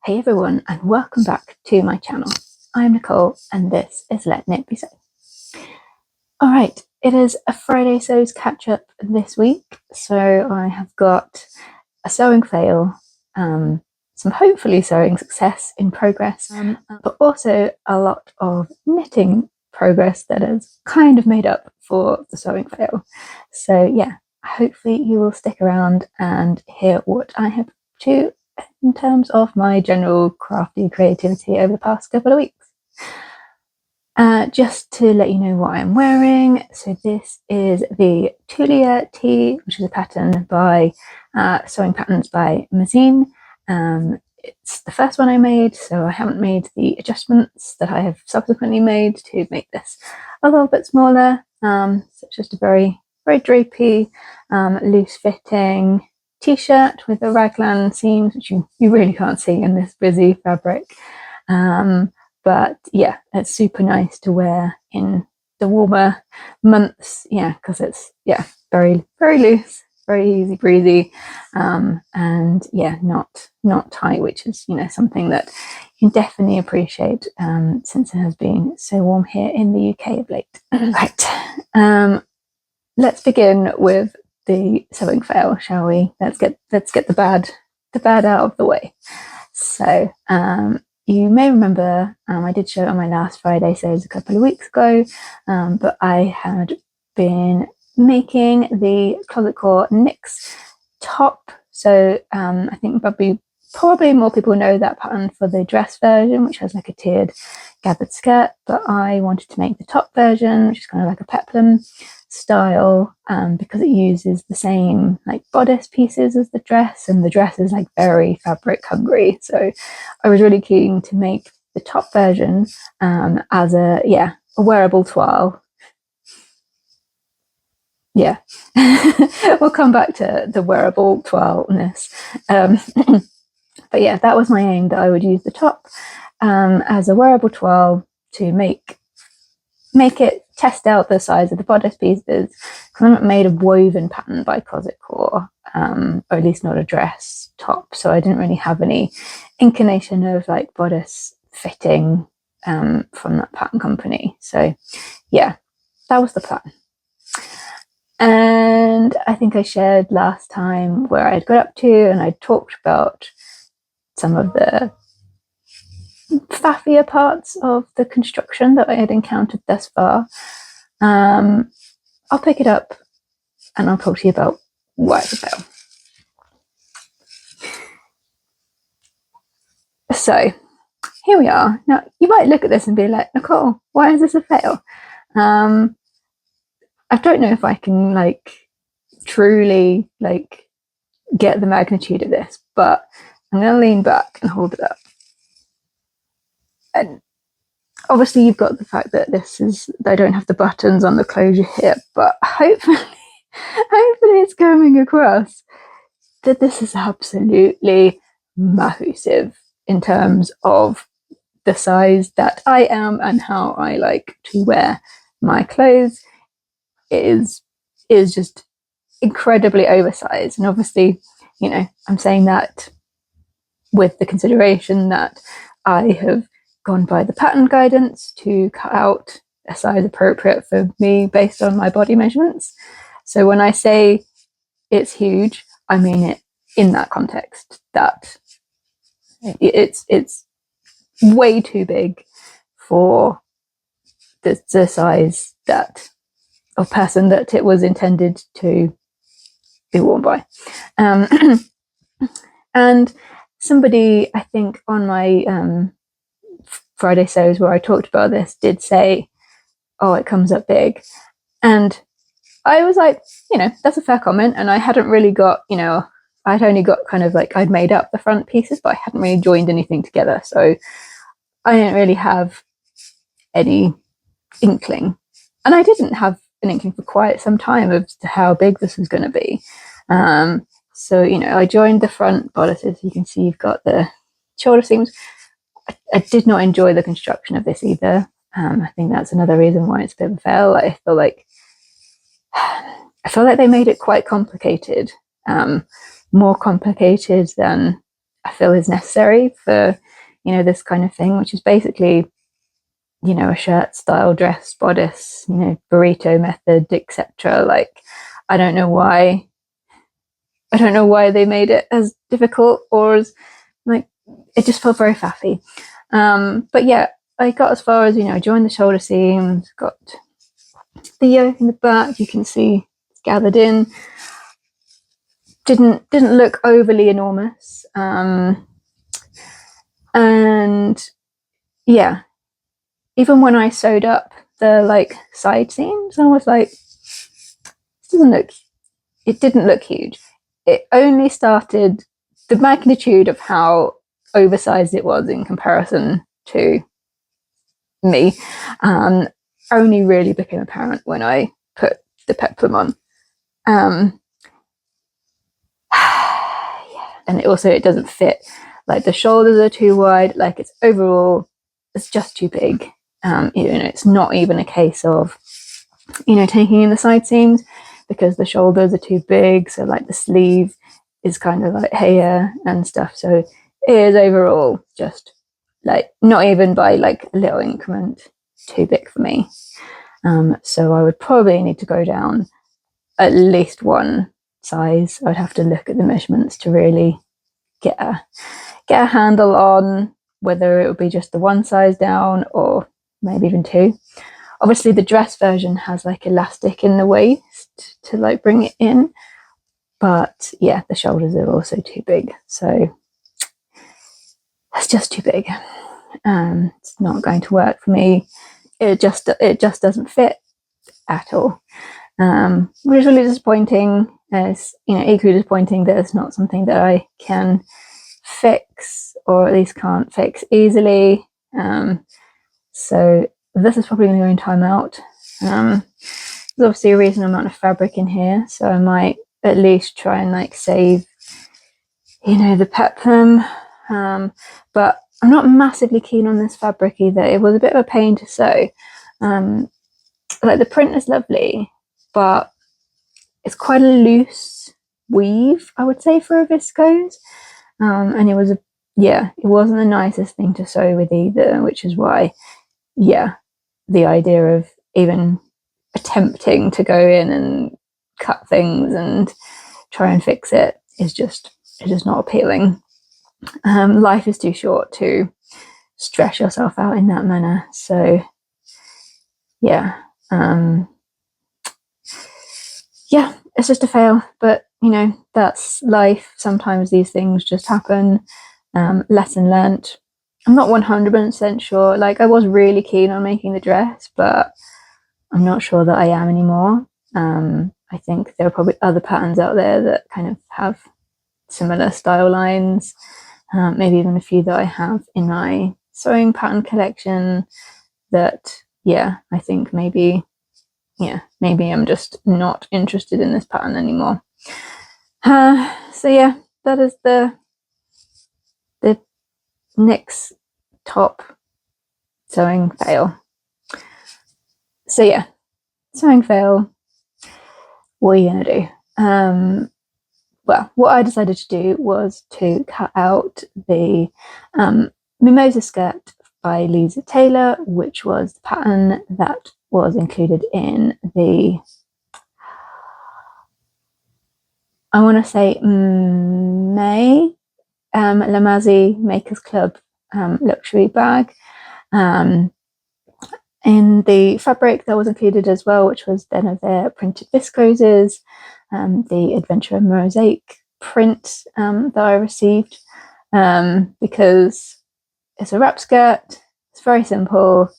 Hey everyone, and welcome back to my channel. I'm Nicole and this is Letting It Be Sewn. Alright, it is a Friday Sews catch up this week, so I have got a sewing fail, some hopefully sewing success in progress, but also a lot of knitting progress that has kind of made up for the sewing fail. So yeah, hopefully you will stick around and hear what I have to in terms of my general crafty creativity over the past couple of weeks. Just to let you know what I'm wearing, so this is the Tulia Tee, which is a pattern by Sewing Patterns by Lamazi. It's the first one I made, so I haven't made the adjustments that I have subsequently made to make this a little bit smaller. So it's just a very drapey, loose fitting t-shirt with the raglan seams, which you really can't see in this busy fabric. But yeah, it's super nice to wear in the warmer months, yeah, because it's very loose, very easy breezy, and yeah, not tight, which is something that you can definitely appreciate since it has been so warm here in the UK of late. Right, let's begin with the sewing fail, shall we? Let's get the bad out of the way. So you may remember I did show it on my last Friday Sews a couple of weeks ago, but I had been making the Closet Core Knix top. So I think probably more people know that pattern for the dress version, which has like a tiered gathered skirt, but I wanted to make the top version, which is kind of like a peplum style, because it uses the same like bodice pieces as the dress, and the dress is like very fabric hungry. So I was really keen to make the top version as a wearable toile. Yeah, we'll come back to the wearable toile-ness. But yeah, that was my aim, that I would use the top as a wearable toile to make it, test out the size of the bodice pieces, because I'm not made a woven pattern by Closet Core, or at least not a dress top, so I didn't really have any inclination of like bodice fitting from that pattern company. So yeah, that was the plan. And I think I shared last time where I'd got up to, and I talked about some of the faffier parts of the construction that I had encountered thus far. I'll pick it up and I'll talk to you about why it's a fail. So here we are. Now you might look at this and be like, Nicole, why is this a fail? I don't know if I can like truly like get the magnitude of this, but I'm going to lean back and hold it up. And obviously you've got the fact that I don't have the buttons on the closure here, but hopefully it's coming across that this is absolutely massive in terms of the size that I am and how I like to wear my clothes. It is just incredibly oversized, and obviously I'm saying that with the consideration that I have gone by the pattern guidance to cut out a size appropriate for me based on my body measurements. So when I say it's huge, I mean it in that context, that it's way too big for the size that of person that it was intended to be worn by. And somebody, I think on my Friday Sews where I talked about this, did say, oh, it comes up big. And I was like, that's a fair comment. And I hadn't really got, I'd only got kind of like, I'd made up the front pieces, but I hadn't really joined anything together. So I didn't really have any inkling. And I didn't have an inkling for quite some time as to how big this was going to be. So, I joined the front bodices. You can see you've got the shoulder seams. I did not enjoy the construction of this either. I think that's another reason why it's a bit of a fail. I feel like they made it quite complicated, more complicated than I feel is necessary for, you know, this kind of thing, which is basically, you know, a shirt style, dress, bodice, you know, burrito method, etc. Like, I don't know why they made it as difficult, or as, like, it just felt very faffy. But yeah, I got as far as, you know, joined the shoulder seams, got the yoke in the back, you can see it's gathered in. Didn't look overly enormous. And yeah, even when I sewed up the like side seams, I was like, it didn't look huge. It only started, the magnitude of how oversized it was in comparison to me, only really became apparent when I put the peplum on. Yeah. And it doesn't fit. Like, the shoulders are too wide. Like, it's overall, it's just too big. You know, it's not even a case of, you know, taking in the side seams, because the shoulders are too big. So like the sleeve is kind of like here and stuff. So it is overall just like not even by like a little increment too big for me. So I would probably need to go down at least one size. I'd have to look at the measurements to really get a handle on whether it would be just the one size down or maybe even two. Obviously the dress version has like elastic in the waist to like bring it in, but yeah, the shoulders are also too big, so that's just too big. It's not going to work for me. It just doesn't fit at all, which is really disappointing. It's, you know, equally disappointing that it's not something that I can fix, or at least can't fix easily. So this is probably going to go in timeout. There's obviously a reasonable amount of fabric in here, so I might at least try and like save, you know, the peplum. But I'm not massively keen on this fabric either. It was a bit of a pain to sew. Like, the print is lovely, but it's quite a loose weave, I would say, for a viscose. And it wasn't the nicest thing to sew with either, which is why, yeah, the idea of even attempting to go in and cut things and try and fix it is just not appealing. Life is too short to stress yourself out in that manner. So yeah, yeah, it's just a fail. But you know, that's life. Sometimes these things just happen. Lesson learnt. I'm not 100% sure. Like, I was really keen on making the dress, but I'm not sure that I am anymore. I think there are probably other patterns out there that kind of have similar style lines. Maybe even a few that I have in my sewing pattern collection that, yeah, I think maybe I'm just not interested in this pattern anymore. So yeah, that is the next top sewing fail. So yeah, sewing fail. What are you gonna do? Well, what I decided to do was to cut out the Mimosa skirt by Lisa Taylor, which was the pattern that was included in the, I want to say, May Lamazi Makers Club luxury bag. In the fabric that was included as well, which was then of their printed viscoses, the Adventure Mosaic print that I received, because it's a wrap skirt. It's very simple.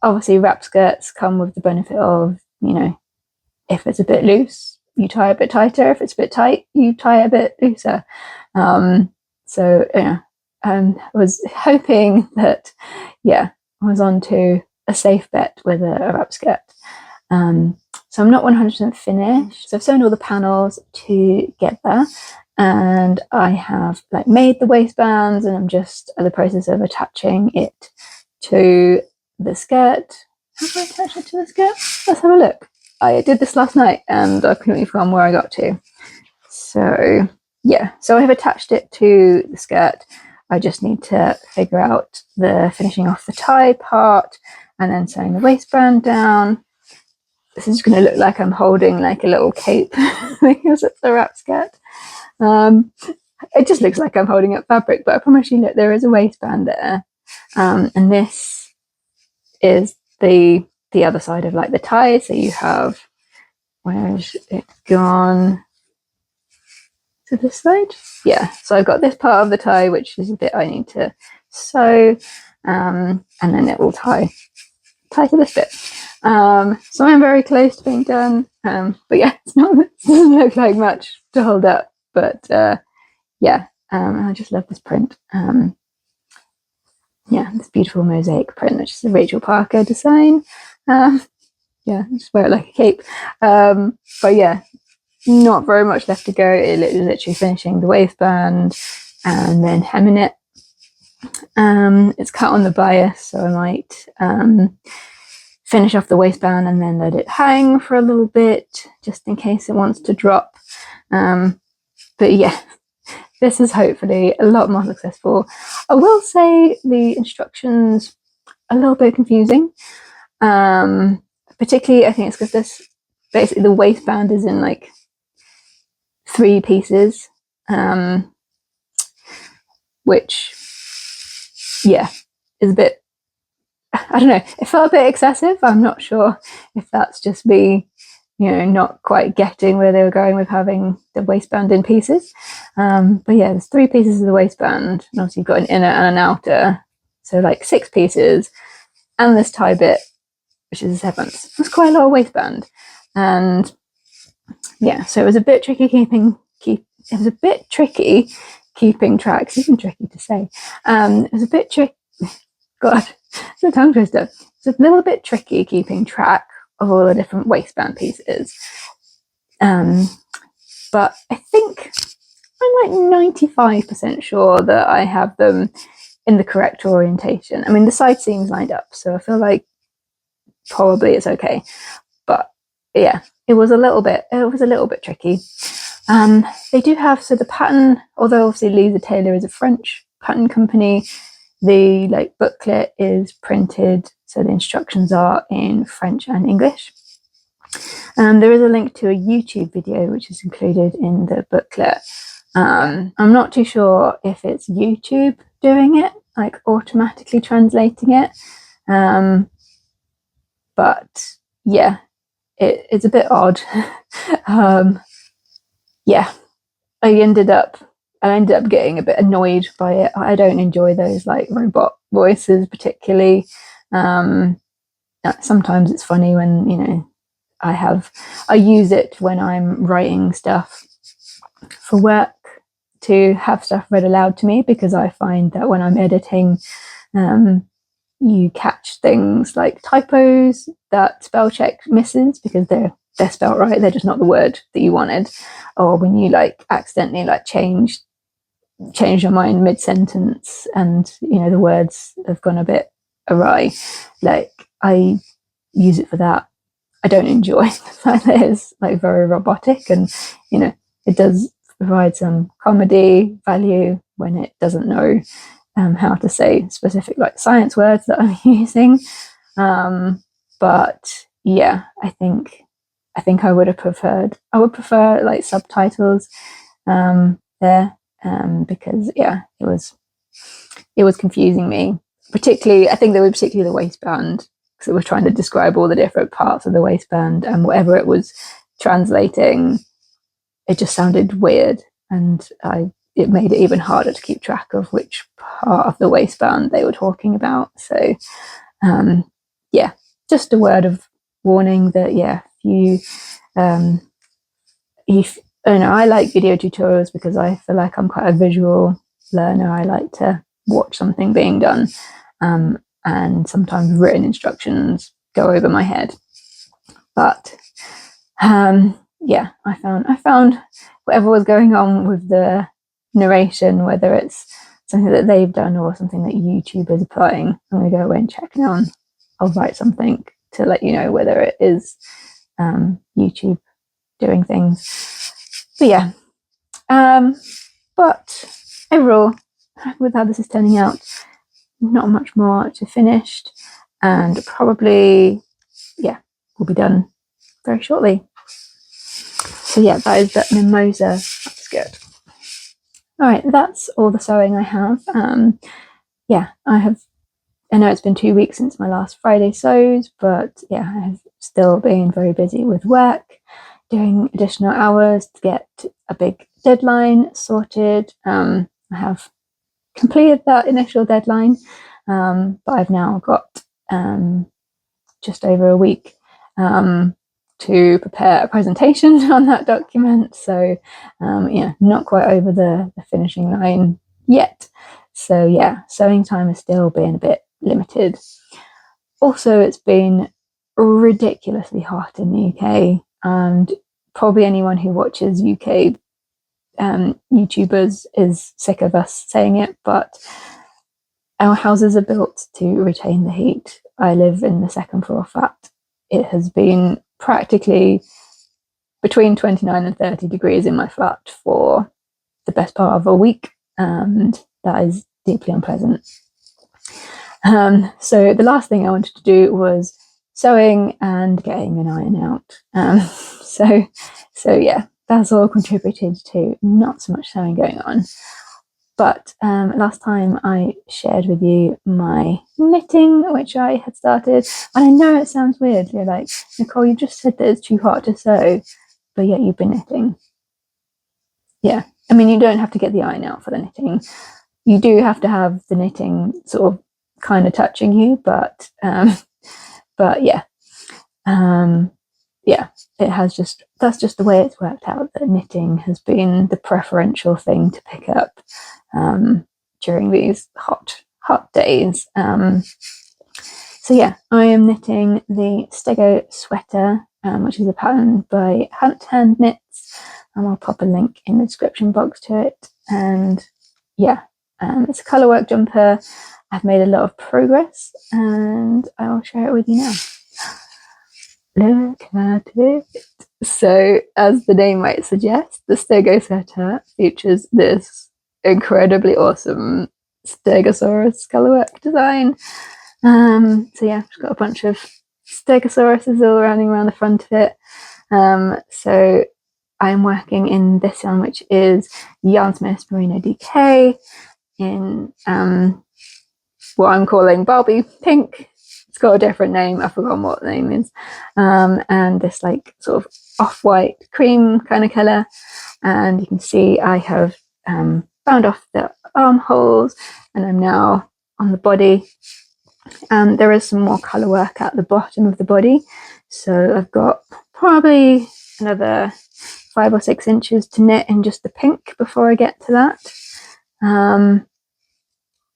Obviously, wrap skirts come with the benefit of, you know, if it's a bit loose, you tie a bit tighter. If it's a bit tight, you tie a bit looser. So yeah, I was hoping that, yeah, I was on to a safe bet with a wrap skirt. So I'm not 100% finished. So I've sewn all the panels to get there, and I have like made the waistbands, and I'm just in the process of attaching it to the skirt. How do I attach it to the skirt? Let's have a look. I did this last night and I've completely forgotten where I got to. So yeah, so I've attached it to the skirt. I just need to figure out the finishing off the tie part and then sewing the waistband down. This is going to look like I'm holding like a little cape because it's a wrap skirt. It just looks like I'm holding up fabric, but I promise you, look, there is a waistband there. And this is the other side of like the tie. So you have, where's it gone? To this side? Yeah, so I've got this part of the tie, which is a bit I need to sew, and then it will tie to this bit. So I'm very close to being done, but yeah, it doesn't look like much to hold up, but yeah, I just love this print. Yeah, this beautiful mosaic print, which is a Rachel Parker design. Yeah, just wear it like a cape. But yeah, not very much left to go. It is literally finishing the waistband and then hemming it. It's cut on the bias, so I might finish off the waistband and then let it hang for a little bit just in case it wants to drop. But yeah, this is hopefully a lot more successful. I will say the instructions are a little bit confusing. Particularly I think it's because this basically the waistband is in like 3 pieces, which yeah is a bit, I don't know, it felt a bit excessive. I'm not sure if that's just me, you know, not quite getting where they were going with having the waistband in pieces. But yeah, there's 3 pieces of the waistband, and obviously you've got an inner and an outer, so like 6 pieces, and this tie bit, which is a 7th. That's quite a lot of waistband, and yeah, so it was a bit tricky keeping track. It's even tricky to say. It was a bit tricky. God, it's a tongue twister. It's a little bit tricky keeping track of all the different waistband pieces. But I think I'm like 95% sure that I have them in the correct orientation. I mean, the side seams lined up, so I feel like probably it's okay. But yeah, it was a little bit tricky. They do have, so the pattern, although obviously Lisa Taylor is a French pattern company, the like booklet is printed, so the instructions are in French and English. There is a link to a YouTube video which is included in the booklet. I'm not too sure if it's YouTube doing it, like automatically translating it, but yeah, it's a bit odd. Yeah, I ended up getting a bit annoyed by it. I don't enjoy those like robot voices particularly. Sometimes it's funny when, you know, I use it when I'm writing stuff for work to have stuff read aloud to me, because I find that when I'm editing, you catch things like typos that spell check misses because they're spelled right, they're just not the word that you wanted, or when you like accidentally like change your mind mid-sentence and, you know, the words have gone a bit awry. Like, I use it for that. I don't enjoy the fact that it's like very robotic, and, you know, it does provide some comedy value when it doesn't know how to say specific like science words that I'm using. But yeah, I think I would prefer like subtitles there, because yeah, it was confusing me. Particularly, I think they were particularly the waistband, because it was trying to describe all the different parts of the waistband, and whatever it was translating, it just sounded weird, and it made it even harder to keep track of which part of the waistband they were talking about. So yeah, just a word of warning that yeah, if you know, I like video tutorials because I feel like I'm quite a visual learner. I like to watch something being done, and sometimes written instructions go over my head. But yeah, I found whatever was going on with the narration, whether it's something that they've done or something that YouTube is applying, I'm going to go away and check now, and I'll write something to let you know whether it is YouTube doing things. But yeah, But overall, with how this is turning out, not much more to finished, and probably, yeah, will be done very shortly. So yeah, that is the Mimosa skirt. All right, that's all the sewing I have. Yeah, I know it's been 2 weeks since my last Friday sews, but yeah, I have still been very busy with work, doing additional hours to get a big deadline sorted. I have completed that initial deadline, but I've now got just over a week to prepare a presentation on that document. So yeah, not quite over the finishing line yet. So yeah, sewing time has still been a bit limited. Also, it's been ridiculously hot in the UK, and probably anyone who watches UK YouTubers is sick of us saying it, but our houses are built to retain the heat. I live in the second floor flat. It has been practically between 29 and 30 degrees in my flat for the best part of a week, and that is deeply unpleasant. So the last thing I wanted to do was sewing and getting an iron out. So yeah, that's all contributed to not so much sewing going on. But last time I shared with you my knitting, which I had started. And I know it sounds weird. You're like, Nicole, you just said that it's too hot to sew, but yet you've been knitting. Yeah, I mean, you don't have to get the iron out for the knitting. You do have to have the knitting sort of kind of touching you, but yeah. Yeah, that's just the way it's worked out, that knitting has been the preferential thing to pick up during these hot days. So yeah, I am knitting the Stego Sweater, which is a pattern by Hand Knits, and I'll pop a link in the description box to it. And yeah, it's a colourwork jumper. I've made a lot of progress, and I'll share it with you now. Look at it. So, as the name might suggest, the Stego Sweater features this incredibly awesome Stegosaurus colourwork design. So yeah, I've got a bunch of Stegosauruses all running around the front of it. So I'm working in this yarn, which is Yarnsmith's Merino DK in what I'm calling Barbie Pink. It's got a different name, I've forgotten what the name is. And this like sort of off-white cream kind of colour. And you can see I have bound off the armholes, and I'm now on the body. There is some more colour work at the bottom of the body. So I've got probably another 5 or 6 inches to knit in just the pink before I get to that.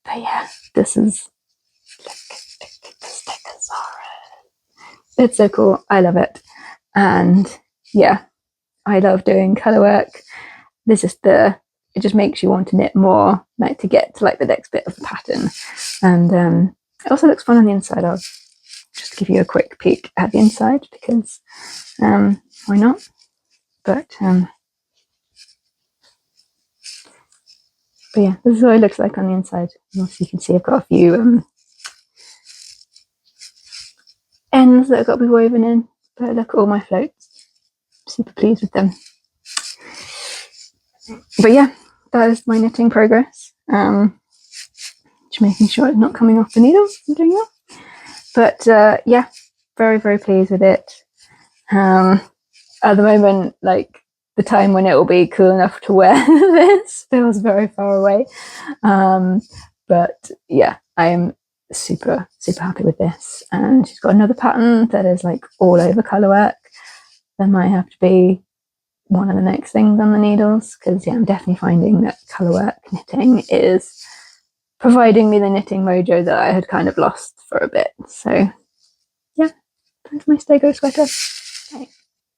But yeah, this is, look, the Stegosaurus. It's so cool. I love it. And yeah, I love doing colour work. It just makes you want to knit more, like to get to like the next bit of the pattern. And it also looks fun on the inside. I'll just give you a quick peek at the inside because why not? But yeah, this is what it looks like on the inside. And also you can see I've got a few ends that have got to be woven in. But look at all my floats. Super pleased with them. But yeah, that is my knitting progress. Just making sure it's not coming off the needles I'm doing it. But yeah, very, very pleased with it. At the moment, like the time when it will be cool enough to wear this feels very far away. But yeah, I am super, super happy with this. And she's got another pattern that is like all over colourwork. That might have to be one of the next things on the needles, because yeah, I'm definitely finding that colourwork knitting is providing me the knitting mojo that I had kind of lost for a bit. So yeah, that's my Stego Sweater. Okay.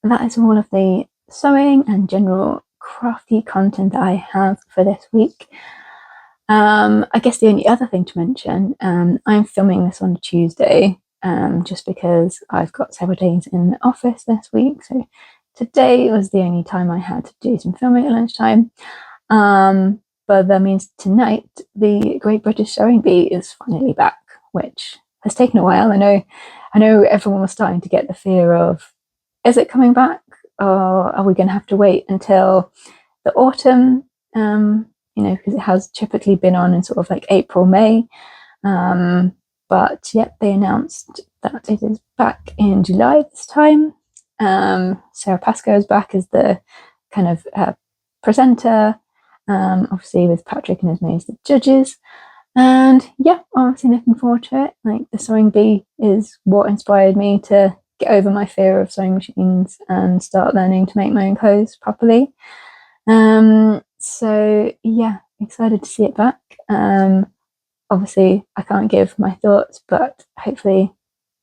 That is all of the sewing and general crafty content that I have for this week. I guess the only other thing to mention, I'm filming this on a Tuesday, just because I've got several days in the office this week, so today was the only time I had to do some filming at lunchtime. But that means tonight the Great British Sewing Bee is finally back, which has taken a while. I know everyone was starting to get the fear of, is it coming back, or are we going to have to wait until the autumn? Because it has typically been on in sort of like April, May. But yep, they announced that it is back in July this time. Sarah Pascoe is back as the kind of presenter, obviously with Patrick and Esme as the judges. And yeah, I'm obviously looking forward to it. Like, the sewing bee is what inspired me to get over my fear of sewing machines and start learning to make my own clothes properly. So yeah, excited to see it back. Obviously I can't give my thoughts, but hopefully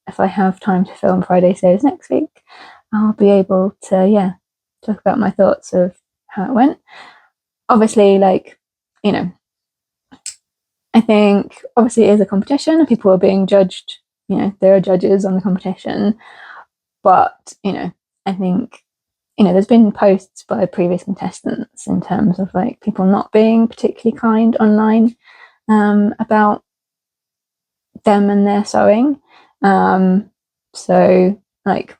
if I have time to film Friday Sews next week, I'll be able to talk about my thoughts of how it went. Obviously, like, I think obviously it is a competition and people are being judged, there are judges on the competition, but I think there's been posts by previous contestants in terms of like people not being particularly kind online about them and their sewing. So like,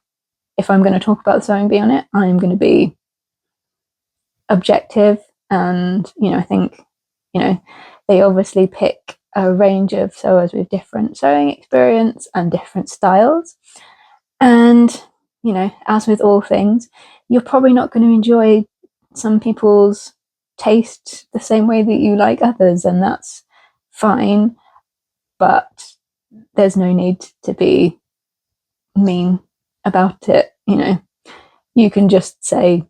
if I'm going to talk about the sewing bee on it, I'm going to be objective. And I think they obviously pick a range of sewers with different sewing experience and different styles. And as with all things, you're probably not going to enjoy some people's taste the same way that you like others, and that's fine. But there's no need to be mean about it. You can just say,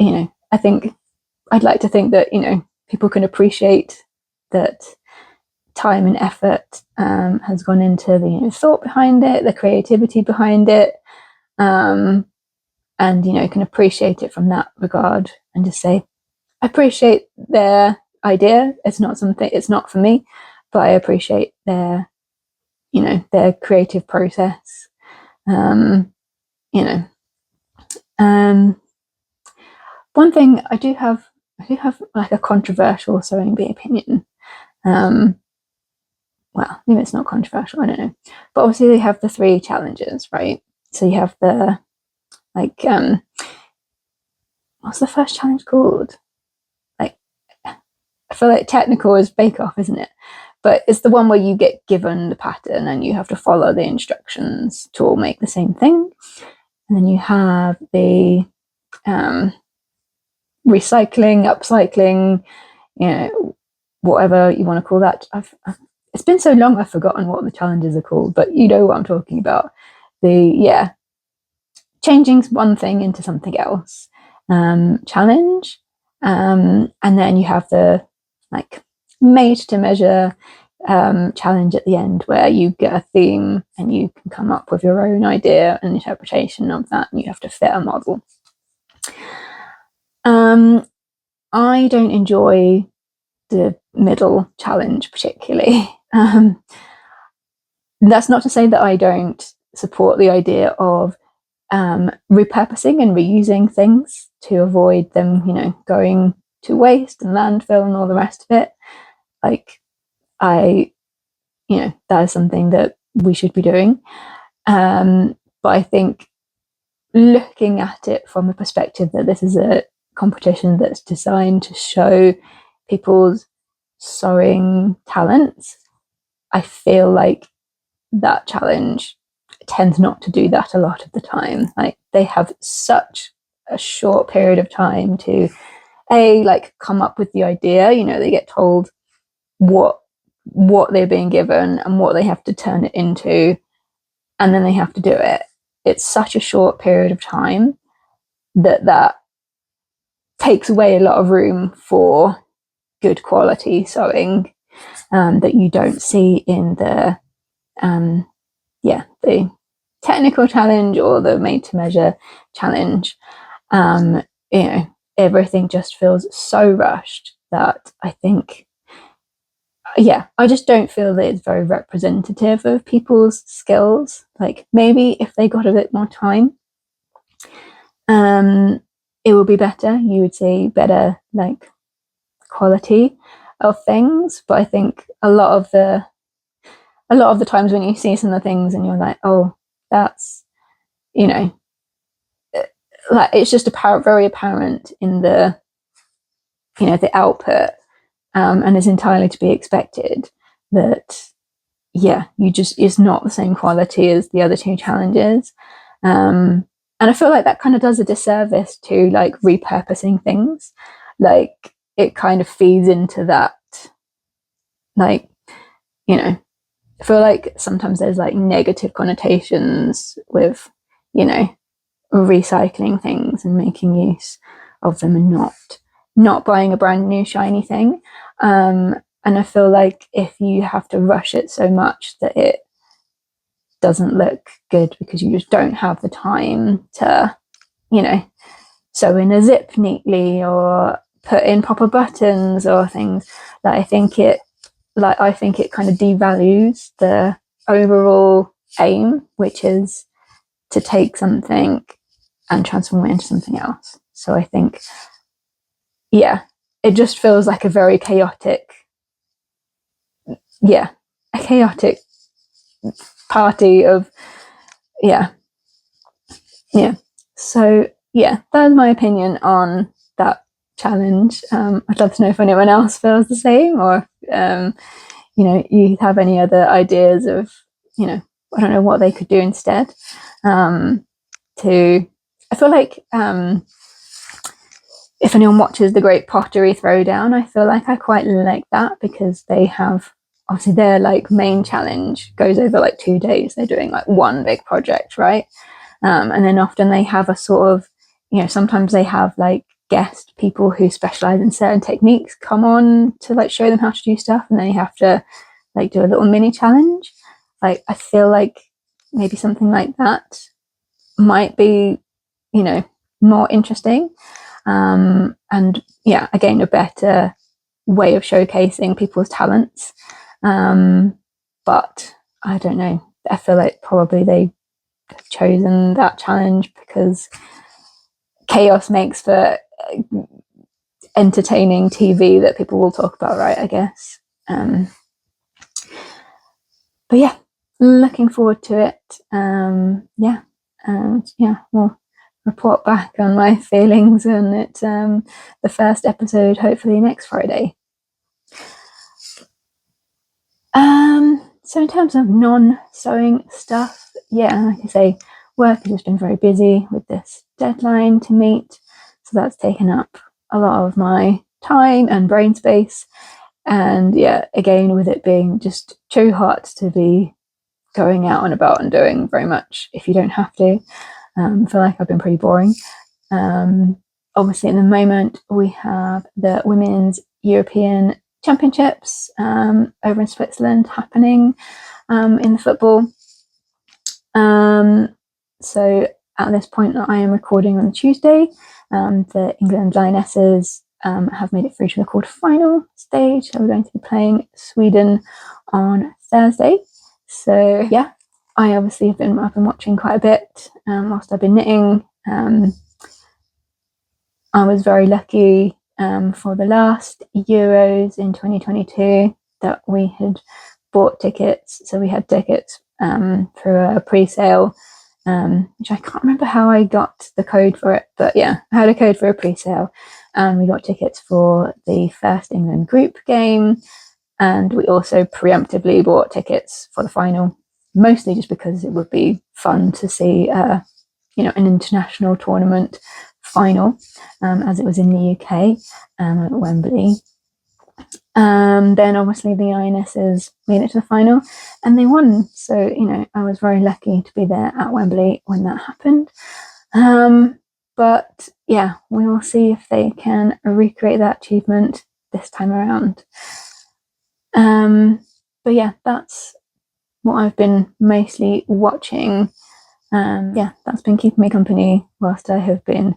I think I'd like to think that people can appreciate that time and effort has gone into the thought behind it, the creativity behind it, and can appreciate it from that regard, and just say, I appreciate their idea. It's not for me, but I appreciate their creative process. One thing I do have like a controversial sewing bee opinion. Well, maybe it's not controversial, I don't know. But obviously they have the 3 challenges, right? So you have the like what's the first challenge called? Like, I feel like technical is Bake Off, isn't it? But it's the one where you get given the pattern and you have to follow the instructions to all make the same thing. And then you have the recycling, upcycling, whatever you want to call that. It's been so long I've forgotten what the challenges are called, but you know what I'm talking about. Changing one thing into something else challenge. And then you have the like made to measure challenge at the end, where you get a theme and you can come up with your own idea and interpretation of that, and you have to fit a model. I don't enjoy the middle challenge particularly. That's not to say that I don't support the idea of repurposing and reusing things to avoid them, going to waste and landfill and all the rest of it. Like, that is something that we should be doing. But I think looking at it from the perspective that this is a competition that's designed to show people's sewing talents, I feel like that challenge tends not to do that a lot of the time. Like, they have such a short period of time to come up with the idea. They get told what they're being given and what they have to turn it into, and then they have to do it. It's such a short period of time that takes away a lot of room for good quality sewing that you don't see in the technical challenge or the made to measure challenge. Everything just feels so rushed that I think, I just don't feel that it's very representative of people's skills. Like, maybe if they got a bit more time it will be better. You would see better like quality of things, but I think a lot of the times when you see some of the things and you're like, oh, that's, you know, like it's just very apparent in the, you know, the output, and is entirely to be expected that, yeah, it's not the same quality as the other two challenges. And I feel like that kind of does a disservice to like repurposing things. Like it kind of feeds into that, like, you know, I feel like sometimes there's like negative connotations with, you know, recycling things and making use of them and not buying a brand new shiny thing. And I feel like if you have to rush it so much that it doesn't look good because you just don't have the time to, you know, sew in a zip neatly or put in proper buttons or things, that I think it kind of devalues the overall aim, which is to take something and transform it into something else. So I think, yeah, it just feels like a very chaotic party of, yeah. So yeah, that's my opinion on that challenge. I'd love to know if anyone else feels the same, or you know, you have any other ideas of, you know, I don't know what they could do instead. I feel like if anyone watches the Great Pottery Throwdown, I feel like I quite like that, because they have, obviously their like main challenge goes over like 2 days. They're doing like one big project, right? And then often they have a sort of, you know, sometimes they have like guest people who specialize in certain techniques come on to like show them how to do stuff, and then you have to like do a little mini challenge. Like I feel like maybe something like that might be, you know, more interesting. And yeah, again, a better way of showcasing people's talents. But I don't know. I feel like probably they have chosen that challenge because chaos makes for entertaining TV that people will talk about, right? I guess. But yeah, looking forward to it. Yeah, and yeah, we'll report back on my feelings on it. The first episode, hopefully next Friday. So in terms of non-sewing stuff, yeah, like I say, work has just been very busy with this deadline to meet, so that's taken up a lot of my time and brain space. And yeah, again, with it being just too hot to be going out and about and doing very much if you don't have to. I feel like I've been pretty boring. Obviously, at the moment, we have the Women's European Championships over in Switzerland happening in the football. So at this point that I am recording on Tuesday, the England Lionesses have made it through to the quarter-final stage. So we're going to be playing Sweden on Thursday. So yeah, I've been watching quite a bit whilst I've been knitting. I was very lucky for the last Euros in 2022 that we had bought tickets. So we had tickets through a pre-sale, which I can't remember how I got the code for it, but yeah, I had a code for a pre-sale, and we got tickets for the first England group game, and we also preemptively bought tickets for the final, mostly just because it would be fun to see you know, an international tournament final, as it was in the UK at Wembley. Then obviously the Lionesses made it to the final and they won, so you know, I was very lucky to be there at Wembley when that happened. But yeah, we will see if they can recreate that achievement this time around. But yeah, that's what I've been mostly watching. Yeah, that's been keeping me company whilst I have been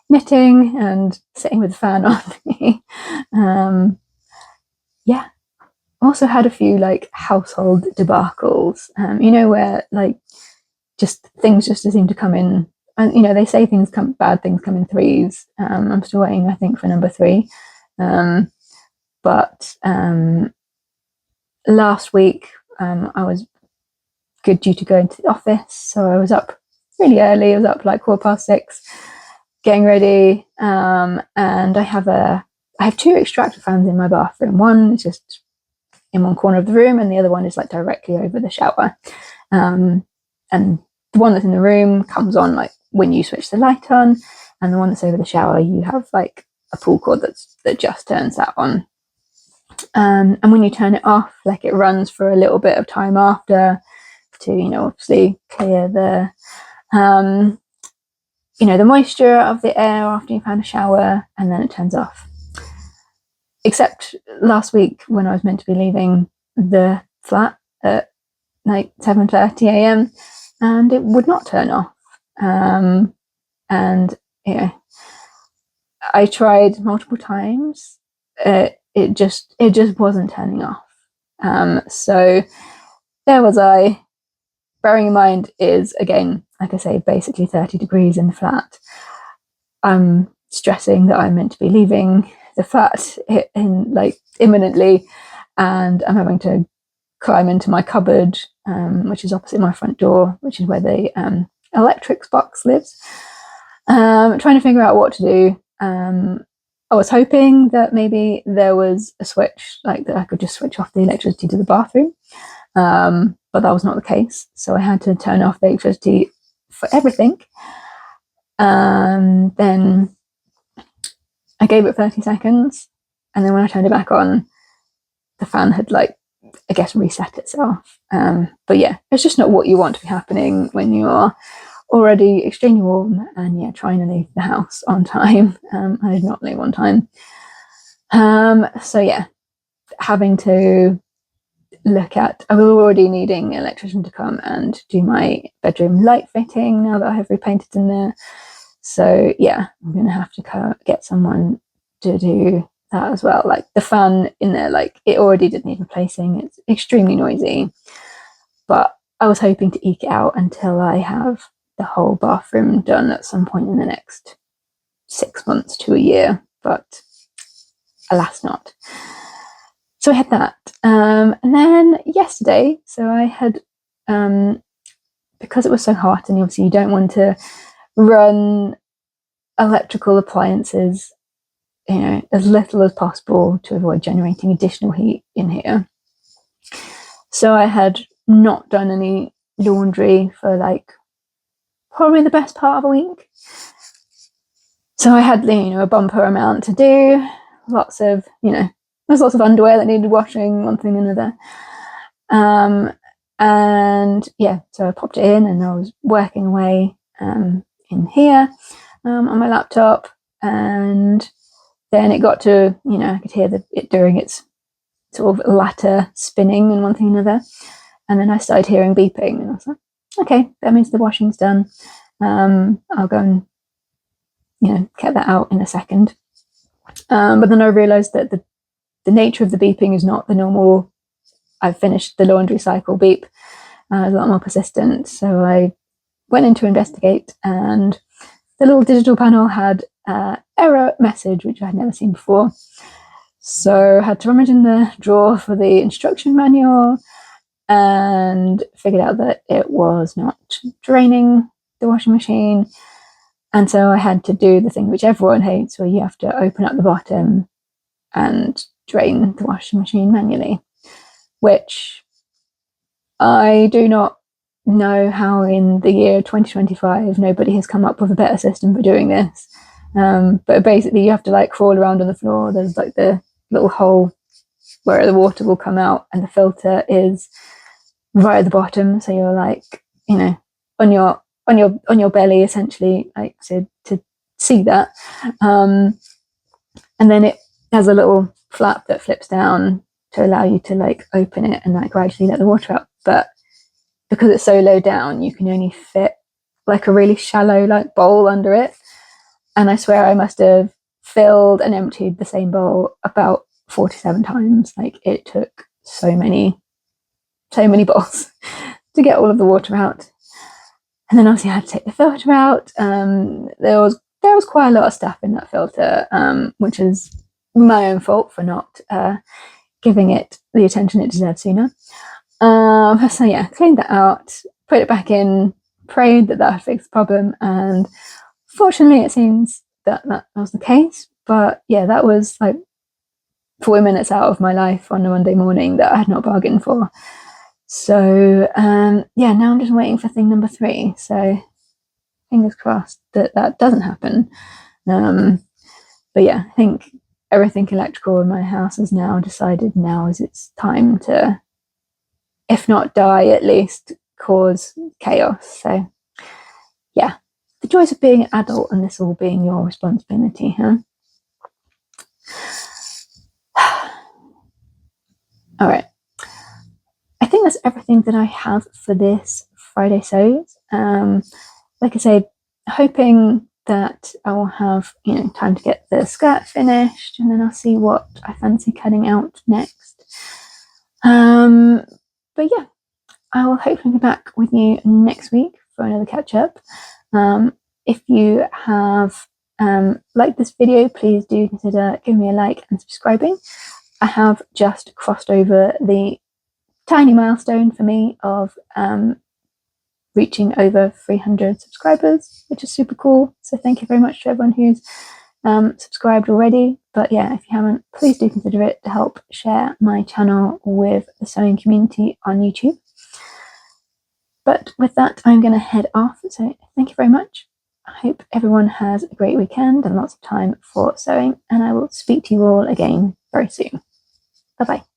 knitting and sitting with the fan on me. Yeah, also had a few like household debacles, you know, where like just things just seem to come in and you know, they say bad things come in threes. I'm still waiting, I think, for number 3. But last week I was due to go into the office, so I was up really early. I was up like 6:15, getting ready, and I have 2 extractor fans in my bathroom. One is just in one corner of the room, and the other one is like directly over the shower. And the one that's in the room comes on like when you switch the light on, and the one that's over the shower, you have like a pull cord that just turns that on. And when you turn it off, like it runs for a little bit of time after to, you know, obviously clear the you know, the moisture of the air after you've had a shower, and then it turns off. Except last week when I was meant to be leaving the flat at like 7:30 a.m. and it would not turn off. And yeah, I tried multiple times. It just wasn't turning off. So there was I. Bearing in mind is, again, like I say, basically 30 degrees in the flat. I'm stressing that I'm meant to be leaving the flat in like imminently, and I'm having to climb into my cupboard, which is opposite my front door, which is where the electrics box lives. Trying to figure out what to do. I was hoping that maybe there was a switch, like that I could just switch off the electricity to the bathroom. But that was not the case. So I had to turn off the electricity for everything. Then I gave it 30 seconds. And then when I turned it back on, the fan had like, I guess, reset itself. But yeah, it's just not what you want to be happening when you are already extremely warm and yeah, trying to leave the house on time. I did not leave on time. So yeah, having to look at, I was already needing an electrician to come and do my bedroom light fitting now that I have repainted in there. So yeah, I'm gonna have to get someone to do that as well. Like the fan in there, like it already did need replacing. It's extremely noisy, but I was hoping to eke it out until I have the whole bathroom done at some point in the next 6 months to a year, but alas not. So I had that. And then yesterday, so I had, because it was so hot, and obviously you don't want to run electrical appliances, you know, as little as possible to avoid generating additional heat in here. So I had not done any laundry for like probably the best part of a week. So I had, you know, a bumper amount to do, lots of, you know, there's lots of underwear that needed washing, one thing and another. And yeah, so I popped it in and I was working away in here on my laptop, and then it got to, you know, I could hear it doing its sort of ladder spinning and one thing and another. And then I started hearing beeping, and I was like, okay, that means the washing's done. I'll go and, you know, get that out in a second. But then I realised that the nature of the beeping is not the normal I've finished the laundry cycle beep. It's a lot more persistent. So I went in to investigate, and the little digital panel had an error message, which I had never seen before. So I had to rummage in the drawer for the instruction manual and figured out that it was not draining the washing machine. And so I had to do the thing which everyone hates, where you have to open up the bottom and drain the washing machine manually, which I do not know how in the year 2025 nobody has come up with a better system for doing this. But basically you have to like crawl around on the floor. There's like the little hole where the water will come out, and the filter is right at the bottom, so you're like, you know, on your belly essentially, like to see that. And then it has a little flap that flips down to allow you to like open it and like gradually let the water out. But because it's so low down, you can only fit like a really shallow like bowl under it. And I swear I must have filled and emptied the same bowl about 47 times. Like it took so many bowls to get all of the water out. And then obviously I had to take the filter out. There was quite a lot of stuff in that filter, which is my own fault for not giving it the attention it deserved sooner. So yeah, cleaned that out, put it back in, prayed that would fix the problem, and fortunately it seems that was the case. But yeah, that was like 40 minutes out of my life on a Monday morning that I had not bargained for. So yeah, now I'm just waiting for thing number 3. So fingers crossed that doesn't happen. But yeah, I think everything electrical in my house has now decided now is its time to, if not die, at least cause chaos. So yeah, the joys of being an adult and this all being your responsibility, huh? All right. I think that's everything that I have for this Friday sews. Like I say, hoping that I will have time to get the skirt finished, and then I'll see what I fancy cutting out next. But yeah, I will hopefully be back with you next week for another catch up. If you have liked this video, please do consider giving me a like and subscribing. I have just crossed over the tiny milestone for me of reaching over 300 subscribers, which is super cool. So thank you very much to everyone who's subscribed already. But yeah, if you haven't, please do consider it to help share my channel with the sewing community on YouTube. But with that, I'm going to head off. So thank you very much. I hope everyone has a great weekend and lots of time for sewing, and I will speak to you all again very soon. Bye bye.